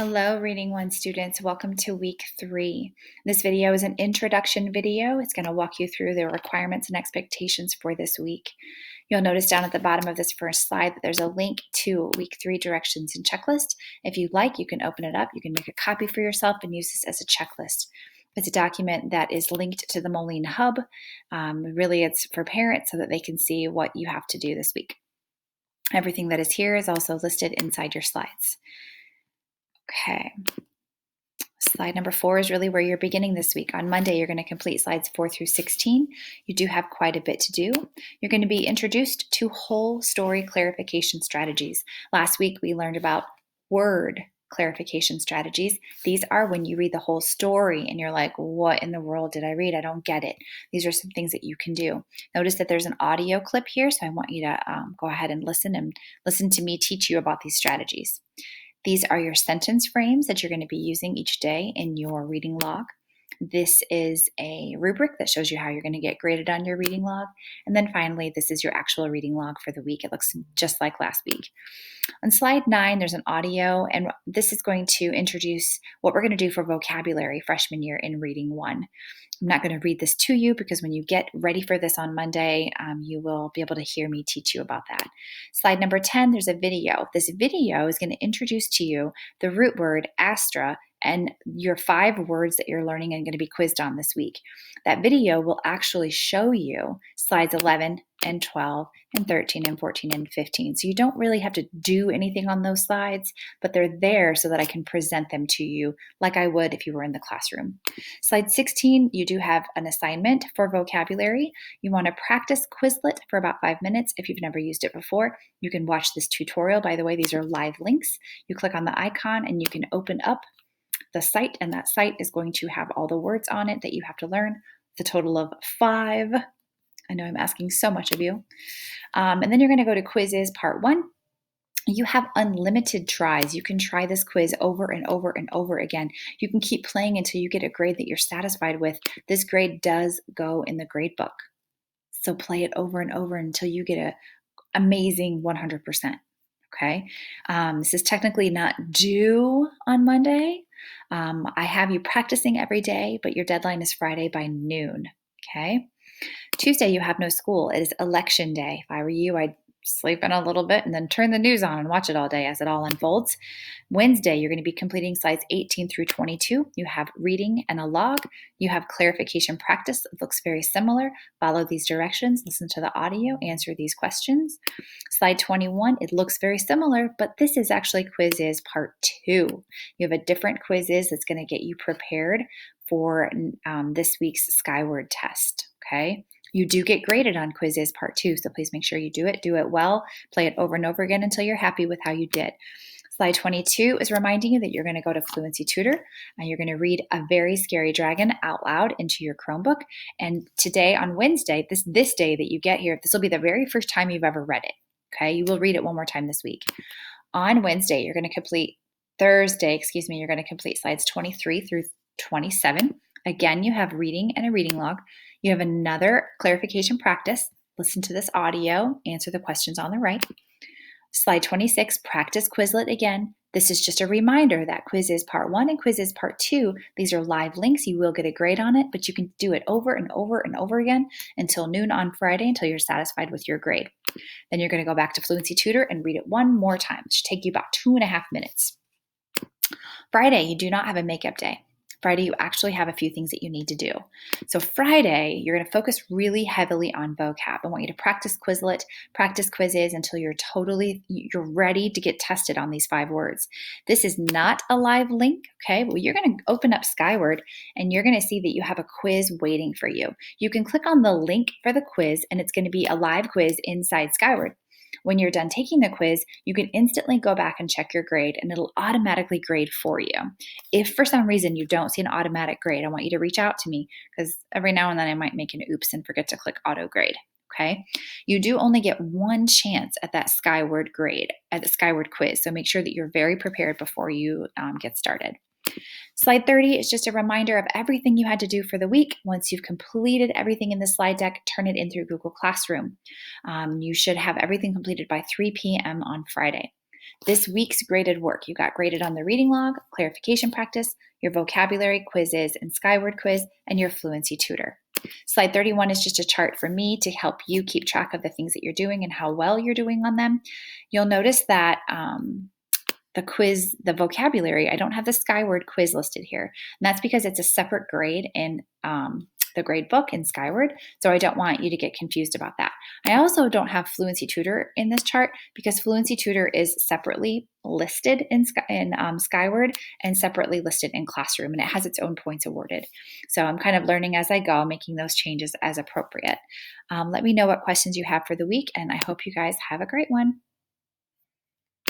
Hello, Reading One students. Welcome to week 3. This video is an introduction video. It's going to walk you through the requirements and expectations for this week. You'll notice down at the bottom of this first slide that there's a link to week 3 directions and checklist. If you'd like, you can open it up. You can make a copy for yourself and use this as a checklist. It's a document that is linked to the Moline Hub. Really, it's for parents so that they can see what you have to do this week. Everything that is here is also listed inside your slides. Okay. Slide number 4 is really where you're beginning this week. On Monday, you're going to complete slides 4 through 16. You do have quite a bit to do. You're going to be introduced to whole story clarification strategies. Last week, we learned about word clarification strategies. These are when you read the whole story and you're like, what in the world did I read? I don't get it. These are some things that you can do. Notice that there's an audio clip here, so I want you to go ahead and listen to me teach you about these strategies. These are your sentence frames that you're going to be using each day in your reading log. This is a rubric that shows you how you're going to get graded on your reading log. And then finally, this is your actual reading log for the week. It looks just like last week. On slide 9, there's an audio, and this is going to introduce what we're going to do for vocabulary freshman year in Reading 1. I'm not going to read this to you because when you get ready for this on Monday, you will be able to hear me teach you about that. Slide number 10, there's a video. This video is going to introduce to you the root word astra and your 5 words that you're learning and going to be quizzed on this week. That video will actually show you slides 11 and 12 and 13 and 14 and 15. So you don't really have to do anything on those slides, but they're there so that I can present them to you like I would if you were in the classroom. Slide 16, you do have an assignment for vocabulary. You want to practice Quizlet for about 5 minutes. If you've never used it before, you can watch this tutorial. By the way, these are live links. You click on the icon and you can open up the site, and that site is going to have all the words on it that you have to learn. It's a total of 5. I know I'm asking so much of you. And then you're going to go to quizzes part 1. You have unlimited tries. You can try this quiz over and over and over again. You can keep playing until you get a grade that you're satisfied with. This grade does go in the grade book. So play it over and over until you get an amazing 100%. Okay. This is technically not due on Monday. I have you practicing every day, but your deadline is Friday by noon. Okay. Tuesday, you have no school. It is election day. If I were you, I'd sleep in a little bit and then turn the news on and watch it all day as it all unfolds. Wednesday, you're going to be completing slides 18 through 22. You have reading and a log. You have clarification practice. It looks very similar. Follow these directions, listen to the audio, answer these questions. Slide 21, it looks very similar, but this is actually quizzes part 2. You have a different quizzes that's going to get you prepared for this week's Skyward test. Okay. You do get graded on quizzes part 2, so please make sure you do it well, play it over and over again until you're happy with how you did. Slide 22 is reminding you that you're going to go to Fluency Tutor and you're going to read A Very Scary Dragon out loud into your Chromebook. And today on Wednesday, this day that you get here, this will be the very first time you've ever read it. Okay, you will read it one more time this week. On Wednesday, you're going to complete you're going to complete slides 23 through 27. Again, you have reading and a reading log. You have another clarification practice. Listen to this audio, answer the questions on the right. Slide 26, practice Quizlet again. This is just a reminder that quizzes part 1 and quizzes part 2, these are live links. You will get a grade on it, but you can do it over and over and over again until noon on Friday until you're satisfied with your grade. Then you're going to go back to Fluency Tutor and read it one more time. It should take you about 2.5 minutes. Friday, you do not have a makeup day. Friday, you actually have a few things that you need to do. So Friday, you're going to focus really heavily on vocab. I want you to practice Quizlet, practice quizzes until you're ready to get tested on these 5 words. This is not a live link, okay? Well, you're going to open up Skyward and you're going to see that you have a quiz waiting for you. You can click on the link for the quiz and it's going to be a live quiz inside Skyward. When you're done taking the quiz, you can instantly go back and check your grade and it'll automatically grade for you. If for some reason you don't see an automatic grade, I want you to reach out to me because every now and then I might make an oops and forget to click auto grade. Okay. You do only get one chance at that Skyward grade, at the Skyward quiz. So make sure that you're very prepared before you get started. Slide 30 is just a reminder of everything you had to do for the week. Once you've completed everything in the slide deck, turn it in through Google Classroom. You should have everything completed by 3 p.m. on Friday. This week's graded work, you got graded on the reading log, clarification practice, your vocabulary quizzes and Skyward quiz, and your fluency tutor. Slide 31 is just a chart for me to help you keep track of the things that you're doing and how well you're doing on them. You'll notice that the quiz, the vocabulary, I don't have the Skyward quiz listed here. And that's because it's a separate grade in the grade book in Skyward, so I don't want you to get confused about that. I also don't have Fluency Tutor in this chart because Fluency Tutor is separately listed in Skyward and separately listed in Classroom, and it has its own points awarded. So I'm kind of learning as I go, making those changes as appropriate. Let me know what questions you have for the week, and I hope you guys have a great one.